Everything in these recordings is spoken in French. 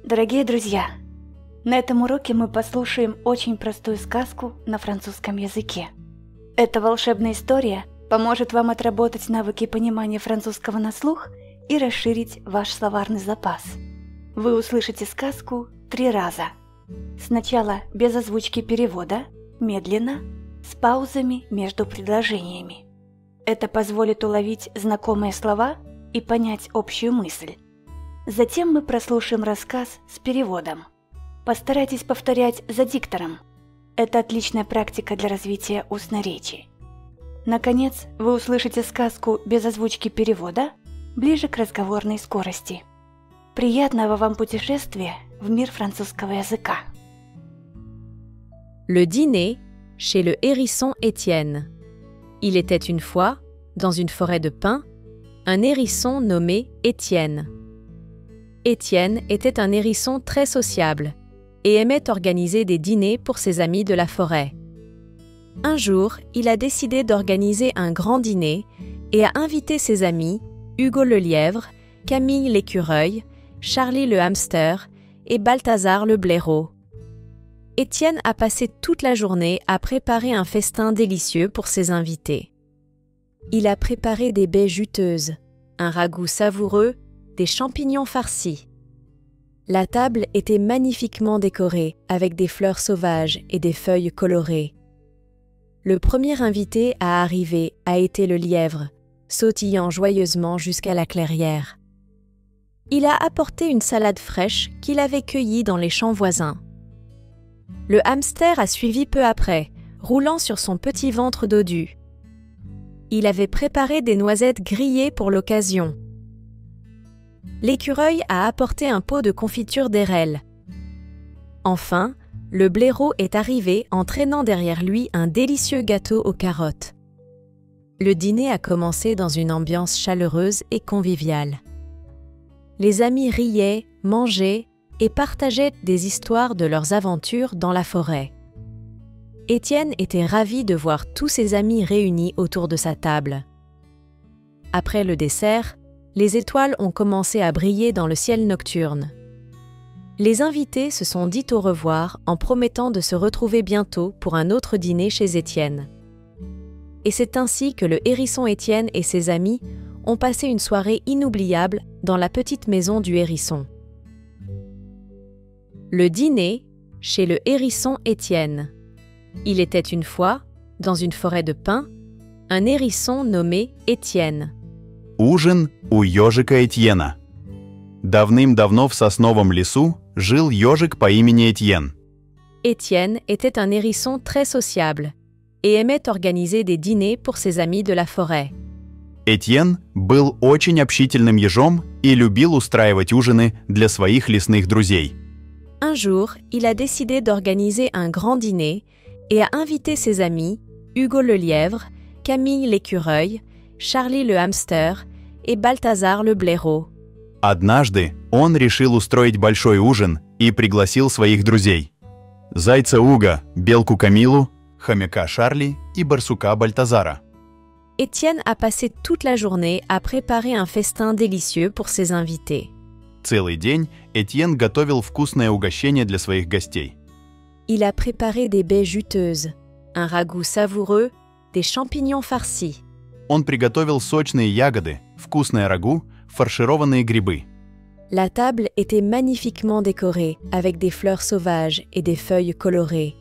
Дорогие друзья, на этом уроке мы послушаем очень простую сказку на французском языке. Эта волшебная история поможет вам отработать навыки понимания французского на слух и расширить ваш словарный запас. Вы услышите сказку 3 раза. Сначала без озвучки перевода, медленно, с паузами между предложениями. Это позволит уловить знакомые слова и понять общую мысль. Затем мы прослушаем рассказ с переводом. Постарайтесь повторять за диктором. Это отличная практика для развития устной речи. Наконец, вы услышите сказку без озвучки перевода, ближе к разговорной скорости. Приятного вам путешествия в мир французского языка. Le dîner chez le hérisson Étienne. Il était une fois, dans une forêt de pins, un hérisson nommé Étienne. Étienne était un hérisson très sociable et aimait organiser des dîners pour ses amis de la forêt. Un jour, il a décidé d'organiser un grand dîner et a invité ses amis, Hugo le lièvre, Camille l'écureuil, Charlie le hamster et Balthazar le blaireau. Étienne a passé toute la journée à préparer un festin délicieux pour ses invités. Il a préparé des baies juteuses, un ragoût savoureux, des champignons farcis. La table était magnifiquement décorée avec des fleurs sauvages et des feuilles colorées. Le premier invité à arriver a été le lièvre, sautillant joyeusement jusqu'à la clairière. Il a apporté une salade fraîche qu'il avait cueillie dans les champs voisins. Le hamster a suivi peu après, roulant sur son petit ventre dodu. Il avait préparé des noisettes grillées pour l'occasion. L'écureuil a apporté un pot de confiture d'érelle. Enfin, le blaireau est arrivé en traînant derrière lui un délicieux gâteau aux carottes. Le dîner a commencé dans une ambiance chaleureuse et conviviale. Les amis riaient, mangeaient et partageaient des histoires de leurs aventures dans la forêt. Étienne était ravi de voir tous ses amis réunis autour de sa table. Après le dessert, les étoiles ont commencé à briller dans le ciel nocturne. Les invités se sont dit au revoir en promettant de se retrouver bientôt pour un autre dîner chez Étienne. Et c'est ainsi que le hérisson Étienne et ses amis ont passé une soirée inoubliable dans la petite maison du hérisson. Le dîner chez le hérisson Étienne. Il était une fois, dans une forêt de pins, un hérisson nommé Étienne. Ужин у ежика Этьена. Давным-давно в сосновом лесу жил ежик по имени Этьен. Étienne était un hérisson très sociable et aimait organiser des dîners pour ses amis de la forêt. Этьен был очень общительным ежом и любил устраивать ужины для своих лесных друзей. Un jour, il a décidé d'organiser un grand dîner et a invité ses amis, Hugo le lièvre, Camille l'écureuil, Charlie le hamster et Balthazar le blaireau. Однажды он решил устроить большой ужин и пригласил своих друзей. Зайца Уга, белку Камилу, хомяка Шарли и барсука Бальтазара. Étienne a passé toute la journée à préparer un festin délicieux pour ses invités. Целый день Этьен готовил вкусное угощение для своих гостей. Il a préparé des baies juteuses, un ragoût savoureux, des champignons farcis. Он приготовил сочные ягоды, вкусное рагу, фаршированные грибы. La table était magnifiquement décorée avec des fleurs sauvages et des feuilles colorées.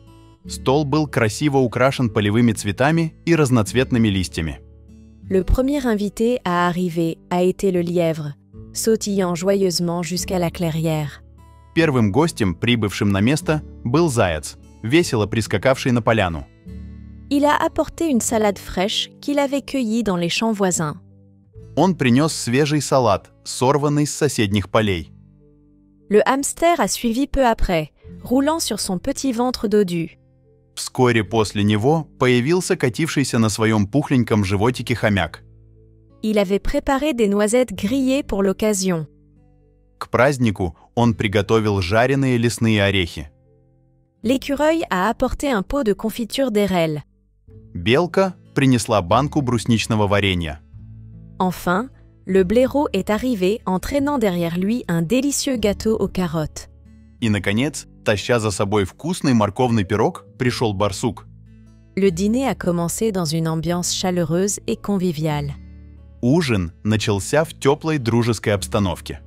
Стол был красиво украшен полевыми цветами и разноцветными листьями. Le premier invité à arriver a été le lièvre, sautillant joyeusement jusqu'à la clairière. Первым гостем, прибывшим на место, был заяц, весело прискакавший на поляну. Il a apporté une salade fraîche qu'il avait cueillie dans les champs voisins. Он принес свежий салат, сорванный с соседних полей. Le hamster a suivi peu après, roulant sur son petit ventre dodu. Вскоре после него появился катившийся на своем пухленьком животике хомяк. Il avait préparé des noisettes grillées pour l'occasion. К празднику он приготовил жареные лесные орехи. L'écureuil a apporté un pot de confiture d'érelle. Белка принесла банку брусничного варенья. Enfin, le blaireau est arrivé en traînant derrière lui un délicieux gâteau aux carottes. И, наконец, таща за собой вкусный морковный пирог, пришел барсук. Le dîner a commencé dans une ambiance chaleureuse et conviviale. Ужин начался в теплой дружеской обстановке.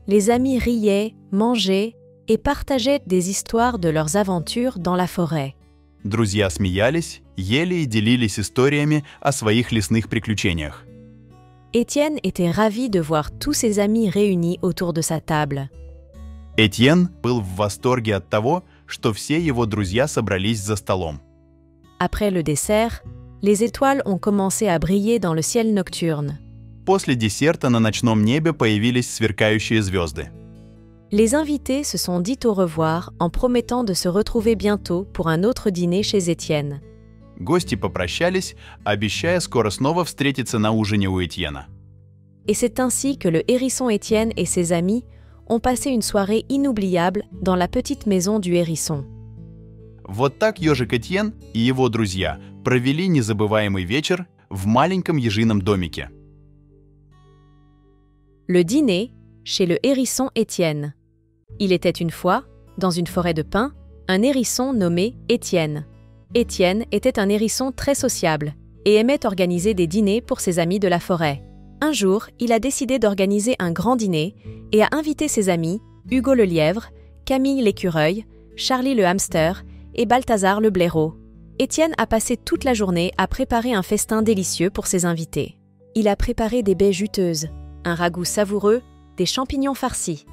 Les amis riaient, mangeaient et partageaient des histoires de leurs aventures dans la forêt. Друзья смеялись, ели и делились историями о своих лесных приключениях. Étienne était ravi de voir tous ses amis réunis autour de sa table. Этьен был в восторге от того, что все его друзья собрались за столом. Après le dessert, les étoiles ont commencé à briller dans le ciel nocturne. После десерта на ночном небе появились сверкающие звезды. Les invités se sont dit au revoir en promettant de se retrouver bientôt pour un autre dîner chez Étienne. Гости попрощались, обещая скоро снова встретиться на ужине у Этьена. Et c'est ainsi que le hérisson Étienne et ses amis ont passé une soirée inoubliable dans la petite maison du hérisson. Вот так ежик Этьен и его друзья провели незабываемый вечер в маленьком ежином домике. Le dîner chez le hérisson Étienne. Il était une fois, dans une forêt de pins, un hérisson nommé Étienne. Étienne était un hérisson très sociable et aimait organiser des dîners pour ses amis de la forêt. Un jour, il a décidé d'organiser un grand dîner et a invité ses amis, Hugo le lièvre, Camille l'écureuil, Charlie le hamster et Balthazar le blaireau. Étienne a passé toute la journée à préparer un festin délicieux pour ses invités. Il a préparé des baies juteuses, un ragoût savoureux, des champignons farcis.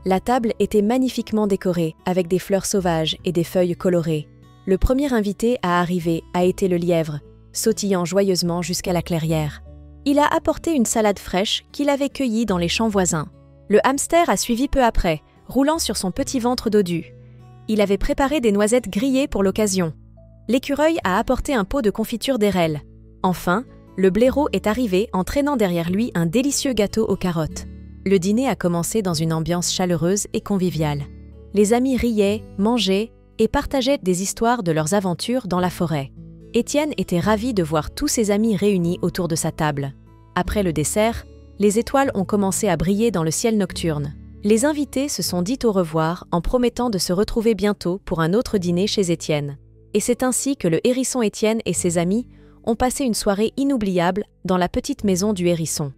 La table était magnifiquement décorée avec des fleurs sauvages et des feuilles colorées. Le premier invité à arriver a été le lièvre, sautillant joyeusement jusqu'à la clairière. Il a apporté une salade fraîche qu'il avait cueillie dans les champs voisins. Le hamster a suivi peu après, roulant sur son petit ventre dodu. Il avait préparé des noisettes grillées pour l'occasion. L'écureuil a apporté un pot de confiture d'érelle. Enfin, le blaireau est arrivé en traînant derrière lui un délicieux gâteau aux carottes. Le dîner a commencé dans une ambiance chaleureuse et conviviale. Les amis riaient, mangeaient et partageaient des histoires de leurs aventures dans la forêt. Étienne était ravi de voir tous ses amis réunis autour de sa table. Après le dessert, les étoiles ont commencé à briller dans le ciel nocturne. Les invités se sont dit au revoir en promettant de se retrouver bientôt pour un autre dîner chez Étienne. Et c'est ainsi que le hérisson Étienne et ses amis ont passé une soirée inoubliable dans la petite maison du hérisson.